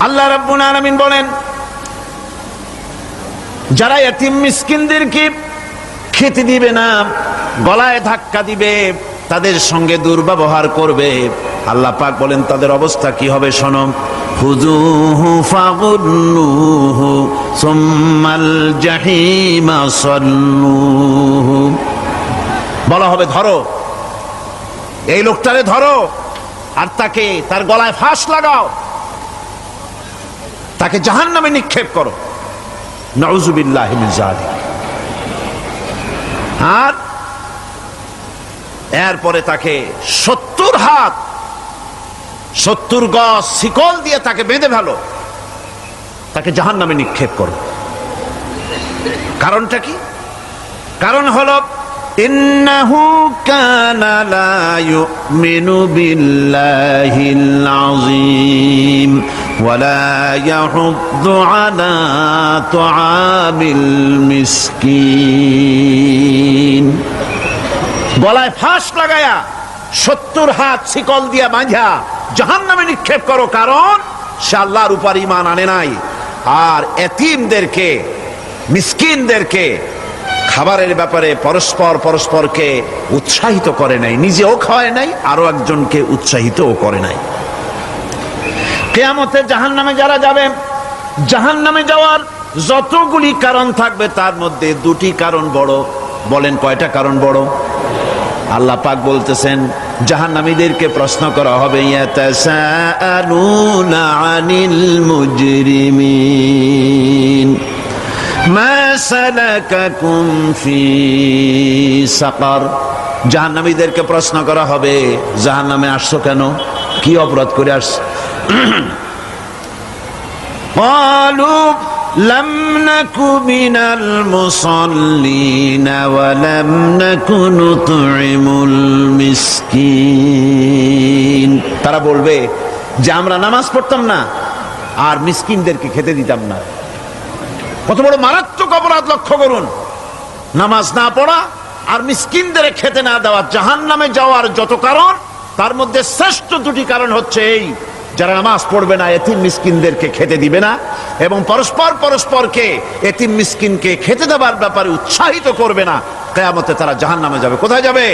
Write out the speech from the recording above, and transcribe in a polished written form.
আল্লাহ রাব্বুল আলামিন বলেন, যারা এতিম মিসকিনদেরকে খেতে দিবে না, গলায় ধাক্কা দিবে, তাদের সঙ্গে দুর্ব্যবহার করবে, আল্লাহ পাক বলেন তাদের অবস্থা কি হবে শোনো। খুযূহু ফাগুল্লুহু সুম্মাল জাহিমা সাল্লুহু। বলা হবে ধরো এই লোকটারে, ধরো আর তাকে তার গলায় ফাঁস লাগাও, তাকে জাহান্নামে নিক্ষেপ করো। নাউযুবিল্লাহি মিন যালিক। আর এরপরে তাকে 70 হাত 70 গজ শিকল দিয়ে তাকে বেঁধে ফেলো, তাকে জাহান্নামে নিক্ষেপ করো। কারণটা কি? কারণ হলো ইন্নাহু কানা লা ইউমিনু বিল্লাহিল আযীম ওয়া লা ইয়াহুদ্দু আলা তুআমিল মিসকিন। গলায় ফাঁস লাগায়া 70 হাত শিকল দিয়া বাঁধা জাহান্নামে নিক্ষেপ করো, কারণ সে আল্লাহর উপর ঈমান আনে নাই। আর এতিমদেরকে, মিসকিনদেরকে খাবারের ব্যাপারে পরস্পরকে উৎসাহিত করে নাই, নিজেও খাওয়ায় নাই, আরো একজনকে উৎসাহিতও করে নাই। কিয়ামতে জাহান্নামে যারা যাবে, জাহান্নামে যাওয়ার যতগুলি কারণ থাকবে তার মধ্যে 2টি কারণ বড়। বলেন কয়টা কারণ বড়? আল্লাহ পাক বলতেছেন জাহান্নামীদেরকে প্রশ্ন করা হবে, ইয়াতাসাআলুনা আনিল মুজরিমিন মা সালাকাকুম ফি সাকার। জাহান্নামীদেরকে প্রশ্ন করা হবে, জাহান্নামে আসছো কেন, কি অপরাধ করে আসছো? ক্বালু লাম নাকু মিনাল মুসাল্লিন ওয়া লাম নাকু নুতঈমুল মিসকিন। তারা বলবে যে আমরা নামাজ পড়তাম না আর মিসকিনদেরকে খেতে দিতাম না। কত বড় মারাত্মক অপরাধ লক্ষ্য করুন। নামাজ না পড়া আর মিসকিনদের খেতে না দেওয়া। জাহান্নামে যাওয়ার যত কারণ, তার মধ্যে শ্রেষ্ঠ 2টি কারণ হচ্ছে এই, যারা নামাজ পড়বে না, এতিম মিসকিনদেরকে খেতে দিবে না, এবং পরস্পরকে এতিম মিসকিনকে খেতে দেওয়ার ব্যাপারে উৎসাহিত করবে না, কিয়ামতে তারা জাহান্নামে যাবে। কোথায় যাবে?